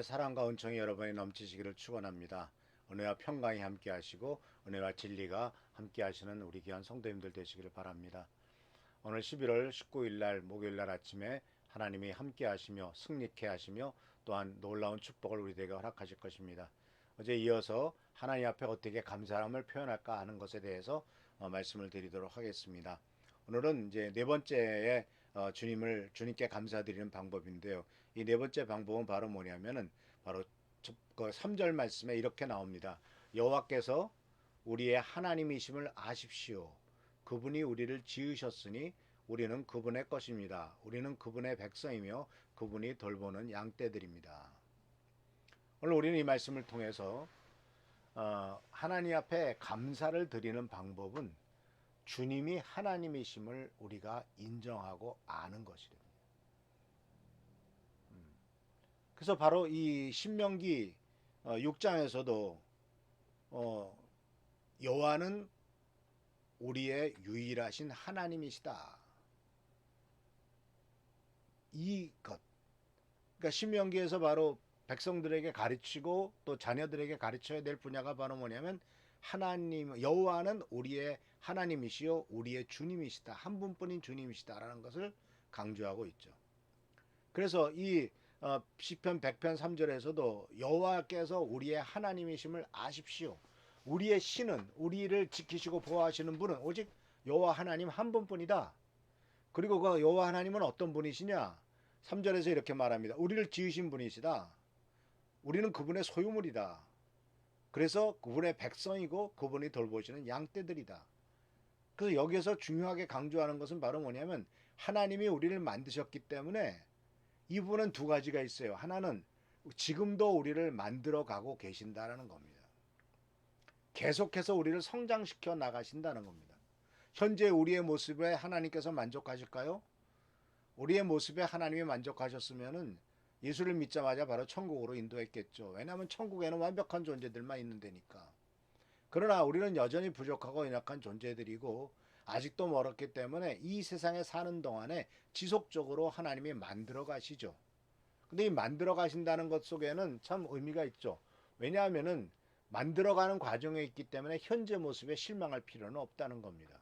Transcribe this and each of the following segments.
하나님의 사랑과 은총이 여러분이 넘치시기를 축원합니다. 은혜와 평강이 함께 하시고 은혜와 진리가 함께 하시는 우리 귀한 성도님들 되시기를 바랍니다. 오늘 11월 19일 날 목요일 날 아침에 하나님이 함께 하시며 승리케 하시며 또한 놀라운 축복을 우리에게 허락하실 것입니다. 어제 이어서 하나님 앞에 어떻게 감사함을 표현할까 하는 것에 대해서 말씀을 드리도록 하겠습니다. 오늘은 이제 네 번째에 주님께 감사드리는 방법인데요. 이 네 번째 방법은 바로 뭐냐면은 바로 그 3절 말씀에 이렇게 나옵니다. 여호와께서 우리의 하나님이심을 아십시오. 그분이 우리를 지으셨으니 우리는 그분의 것입니다. 우리는 그분의 백성이며 그분이 돌보는 양떼들입니다. 오늘 우리는 이 말씀을 통해서 하나님 앞에 감사를 드리는 방법은 주님이 하나님이심을 우리가 인정하고 아는 것이랍니다. 그래서 바로 이 신명기 6장에서도 여호와는 우리의 유일하신 하나님이시다. 이것. 그러니까 신명기에서 바로 백성들에게 가르치고 또 자녀들에게 가르쳐야 될 분야가 바로 뭐냐면 하나님 여호와는 우리의 하나님이시요 우리의 주님이시다. 한 분뿐인 주님이시다라는 것을 강조하고 있죠. 그래서 이 시편 100편 3절에서도 여호와께서 우리의 하나님이심을 아십시오. 우리의 신은 우리를 지키시고 보호하시는 분은 오직 여호와 하나님 한 분뿐이다. 그리고 그 여호와 하나님은 어떤 분이시냐? 3절에서 이렇게 말합니다. 우리를 지으신 분이시다. 우리는 그분의 소유물이다. 그래서 그분의 백성이고 그분이 돌보시는 양떼들이다. 그래서 여기에서 중요하게 강조하는 것은 바로 뭐냐면 하나님이 우리를 만드셨기 때문에 이 부분은 두 가지가 있어요. 하나는 지금도 우리를 만들어 가고 계신다라는 겁니다. 계속해서 우리를 성장시켜 나가신다는 겁니다. 현재 우리의 모습에 하나님께서 만족하실까요? 우리의 모습에 하나님이 만족하셨으면은 예수를 믿자마자 바로 천국으로 인도했겠죠. 왜냐하면 천국에는 완벽한 존재들만 있는 데니까. 그러나 우리는 여전히 부족하고 연약한 존재들이고 아직도 멀었기 때문에 이 세상에 사는 동안에 지속적으로 하나님이 만들어 가시죠. 근데 이 만들어 가신다는 것 속에는 참 의미가 있죠. 왜냐하면은 만들어가는 과정에 있기 때문에 현재 모습에 실망할 필요는 없다는 겁니다.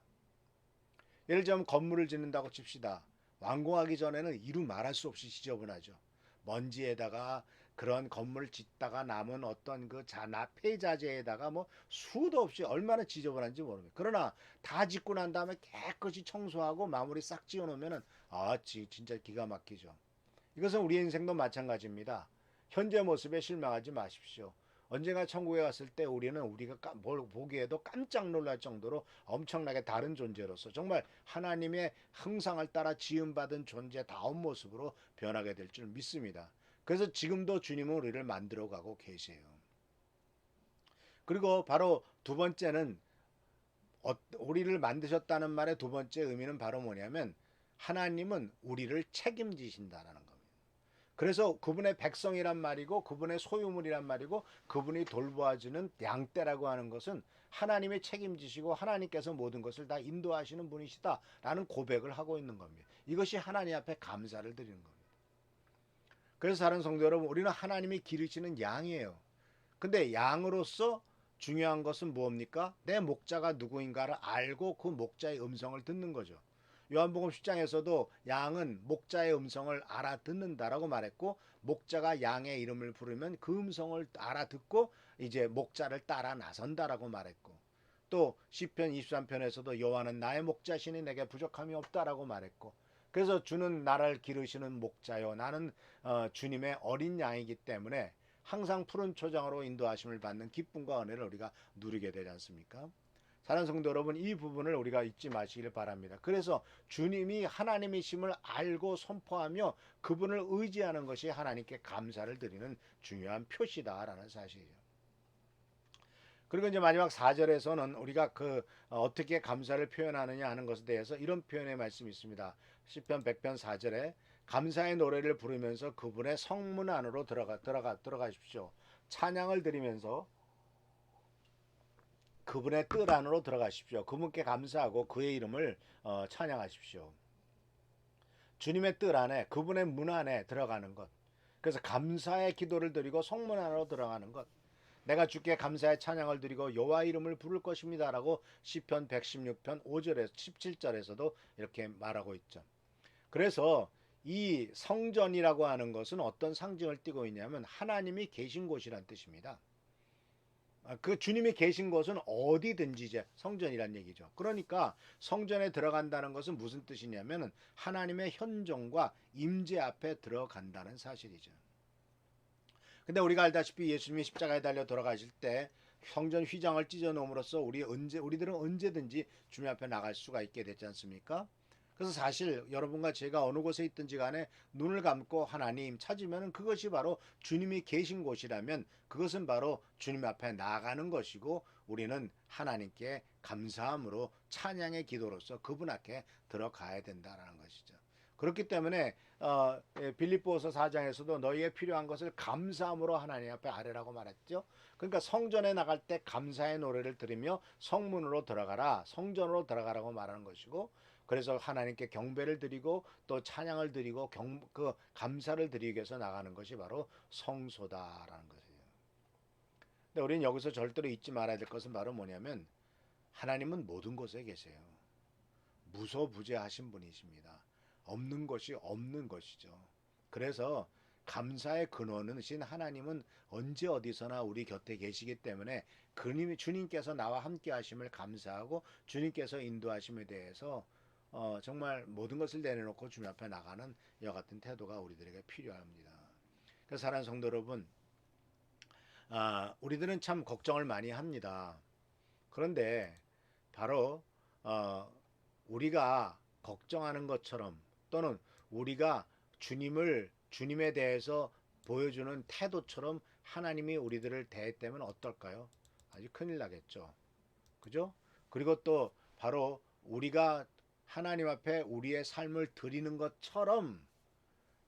예를 들자면 건물을 짓는다고 칩시다. 완공하기 전에는 이루 말할 수 없이 지저분하죠. 먼지에다가 그런 건물을 짓다가 남은 어떤 그 폐자재에다가 뭐 수도 없이 얼마나 지저분한지 모릅니다. 그러나 다 짓고 난 다음에 깨끗이 청소하고 마무리 싹 지어 놓으면은 진짜 기가 막히죠. 이것은 우리 인생도 마찬가지입니다. 현재 모습에 실망하지 마십시오. 언젠가 천국에 갔을 때 우리는 우리가 뭘 보기에도 깜짝 놀랄 정도로 엄청나게 다른 존재로서 정말 하나님의 형상을 따라 지음받은 존재다운 모습으로 변하게 될 줄 믿습니다. 그래서 지금도 주님은 우리를 만들어가고 계세요. 그리고 바로 두 번째는 우리를 만드셨다는 말의 두 번째 의미는 바로 뭐냐면 하나님은 우리를 책임지신다라는 겁니다. 그래서 그분의 백성이란 말이고 그분의 소유물이란 말이고 그분이 돌보아주는 양떼라고 하는 것은 하나님이 책임지시고 하나님께서 모든 것을 다 인도하시는 분이시다라는 고백을 하고 있는 겁니다. 이것이 하나님 앞에 감사를 드리는 겁니다. 그래서 사랑하는 성도 여러분, 우리는 하나님이 기르시는 양이에요. 근데 양으로서 중요한 것은 뭡니까? 내 목자가 누구인가를 알고 그 목자의 음성을 듣는 거죠. 요한복음 10장에서도 양은 목자의 음성을 알아듣는다라고 말했고 목자가 양의 이름을 부르면 그 음성을 알아듣고 이제 목자를 따라 나선다라고 말했고 또 시편 23편에서도 여호와는 나의 목자시니 내게 부족함이 없다라고 말했고 그래서 주는 나를 기르시는 목자요 나는 주님의 어린 양이기 때문에 항상 푸른 초장으로 인도하심을 받는 기쁨과 은혜를 우리가 누리게 되지 않습니까? 사랑하는 성도 여러분, 이 부분을 우리가 잊지 마시길 바랍니다. 그래서 주님이 하나님이심을 알고 선포하며 그분을 의지하는 것이 하나님께 감사를 드리는 중요한 표시다라는 사실이에요. 그리고 이제 마지막 4절에서는 우리가 어떻게 감사를 표현하느냐 하는 것에 대해서 이런 표현의 말씀이 있습니다. 시편 100편 4절에 감사의 노래를 부르면서 그분의 성문 안으로 들어가십시오. 찬양을 드리면서 그분의 뜰 안으로 들어가십시오. 그분께 감사하고 그의 이름을 찬양하십시오. 주님의 뜰 안에 그분의 문 안에 들어가는 것. 그래서 감사의 기도를 드리고 성문 안으로 들어가는 것. 내가 주께 감사의 찬양을 드리고 여호와 이름을 부를 것입니다라고 시편 116편 5절에서 17절에서도 이렇게 말하고 있죠. 그래서 이 성전이라고 하는 것은 어떤 상징을 띠고 있냐면 하나님이 계신 곳이란 뜻입니다. 그 주님이 계신 곳은 어디든지 이제 성전이란 얘기죠. 그러니까 성전에 들어간다는 것은 무슨 뜻이냐면 하나님의 현존과 임재 앞에 들어간다는 사실이죠. 근데 우리가 알다시피 예수님이 십자가에 달려 돌아가실 때 성전 휘장을 찢어 놓음으로써 우리들은 언제든지 주님 앞에 나갈 수가 있게 됐지 않습니까? 그래서 사실 여러분과 제가 어느 곳에 있든지 간에 눈을 감고 하나님 찾으면 그것이 바로 주님이 계신 곳이라면 그것은 바로 주님 앞에 나아가는 것이고 우리는 하나님께 감사함으로 찬양의 기도로서 그분 앞에 들어가야 된다는 것이죠. 그렇기 때문에 빌립보서 4장에서도 너희에 필요한 것을 감사함으로 하나님 앞에 아뢰라고 말했죠. 그러니까 성전에 나갈 때 감사의 노래를 들으며 성문으로 들어가라, 성전으로 들어가라고 말하는 것이고 그래서 하나님께 경배를 드리고 또 찬양을 드리고 그 감사를 드리기 위해서 나가는 것이 바로 성소다라는 것이에요. 근데 우리는 여기서 절대로 잊지 말아야 될 것은 바로 뭐냐면 하나님은 모든 곳에 계세요. 무소부재하신 분이십니다. 없는 것이 없는 것이죠. 그래서 감사의 근원이신 하나님은 언제 어디서나 우리 곁에 계시기 때문에 주님께서 나와 함께 하심을 감사하고 주님께서 인도하심에 대해서 정말 모든 것을 내려놓고 주님 앞에 나가는 이와 같은 태도가 우리들에게 필요합니다. 그래서 사랑하는 성도 여러분, 우리들은 참 걱정을 많이 합니다. 그런데 바로 우리가 걱정하는 것처럼 또는 우리가 주님에 대해서 보여주는 태도처럼 하나님이 우리들을 대했다면 어떨까요? 아주 큰일 나겠죠. 그죠? 그리고 또 바로 우리가 하나님 앞에 우리의 삶을 드리는 것처럼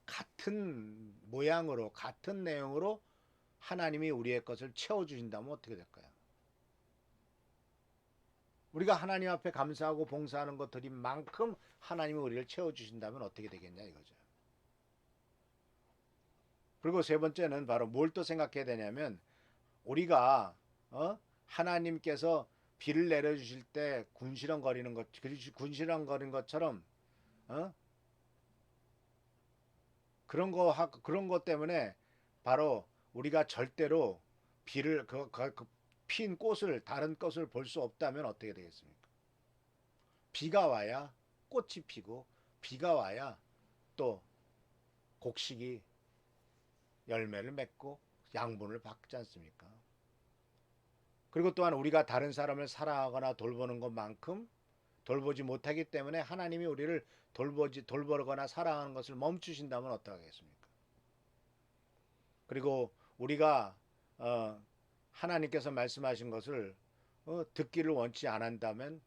같은 모양으로 같은 내용으로 하나님이 우리의 것을 채워주신다면 어떻게 될까요? 우리가 하나님 앞에 감사하고 봉사하는 것 드린 만큼 하나님이 우리를 채워주신다면 어떻게 되겠냐 이거죠. 그리고 세 번째는 바로 뭘 또 생각해야 되냐면 우리가 하나님께서 비를 내려주실 때 군시렁거리는 것처럼 어? 그런 것 때문에 바로 우리가 절대로 비를 핀 꽃을 다른 꽃을 볼 수 없다면 어떻게 되겠습니까? 비가 와야 꽃이 피고 비가 와야 또 곡식이 열매를 맺고 양분을 받지 않습니까? 그리고 또한 우리가 다른 사람을 사랑하거나 돌보는 것만큼 돌보지 못하기 때문에 하나님이 우리를 돌보거나 사랑하는 것을 멈추신다면 어떡하겠습니까? 그리고 우리가 하나님께서 말씀하신 것을 듣기를 원치 않았다면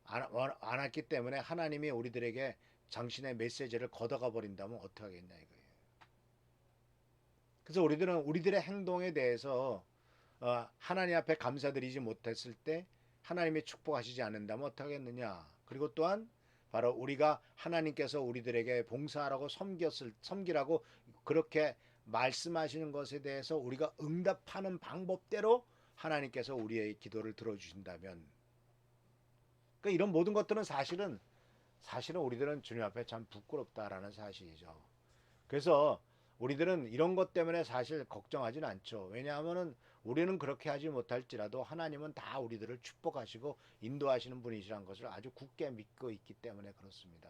않았기 때문에 하나님이 우리들에게 당신의 메시지를 걷어가 버린다면 어떡하겠냐 이거예요. 그래서 우리들은 우리들의 행동에 대해서 하나님 앞에 감사드리지 못했을 때 하나님이 축복하시지 않는다면 어떡하겠느냐. 그리고 또한 바로 우리가 하나님께서 우리들에게 봉사하라고 섬기라고 그렇게 말씀하시는 것에 대해서 우리가 응답하는 방법대로 하나님께서 우리의 기도를 들어주신다면 그러니까 이런 모든 것들은 사실은 우리들은 주님 앞에 참 부끄럽다라는 사실이죠. 그래서 우리들은 이런 것 때문에 사실 걱정하지는 않죠. 왜냐하면은 우리는 그렇게 하지 못할지라도 하나님은 다 우리들을 축복하시고 인도하시는 분이시란 것을 아주 굳게 믿고 있기 때문에 그렇습니다.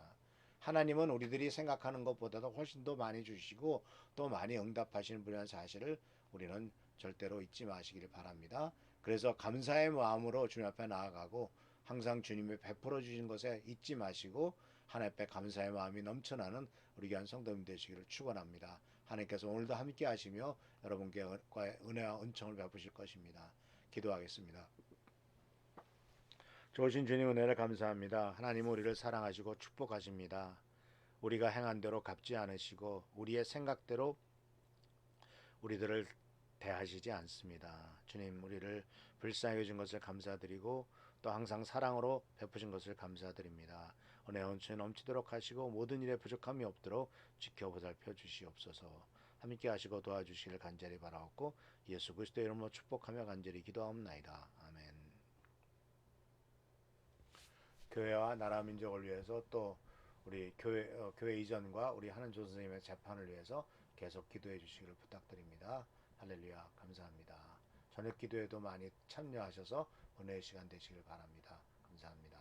하나님은 우리들이 생각하는 것보다도 훨씬 더 많이 주시고 또 많이 응답하시는 분이라는 사실을 우리는 절대로 잊지 마시기를 바랍니다. 그래서 감사의 마음으로 주님 앞에 나아가고 항상 주님이 베풀어 주신 것에 잊지 마시고 하나님 앞에 감사의 마음이 넘쳐나는 우리 귀한 성도님 되시기를 축원합니다. 하나님께서 오늘도 함께 하시며 여러분께 은혜와 은총을 베푸실 것입니다. 기도하겠습니다. 좋으신 주님 은혜를 감사합니다. 하나님 우리를 사랑하시고 축복하십니다. 우리가 행한 대로 갚지 않으시고 우리의 생각대로 우리들을 대하시지 않습니다. 주님 우리를 불쌍히 여긴 것을 감사드리고 또 항상 사랑으로 베푸신 것을 감사드립니다. 은혜와 은총이 넘치도록 하시고 모든 일에 부족함이 없도록 지켜 보살펴 주시옵소서. 함께 하시고 도와주시길 간절히 바라옵고 예수 그리스도의 이름으로 축복하며 간절히 기도하옵나이다. 아멘. 교회와 나라 민족을 위해서 또 우리 교회 이전과 우리 하는조 선생님의 재판을 위해서 계속 기도해 주시기를 부탁드립니다. 할렐루야. 감사합니다. 저녁 기도에도 많이 참여하셔서 은혜의 시간 되시길 바랍니다. 감사합니다.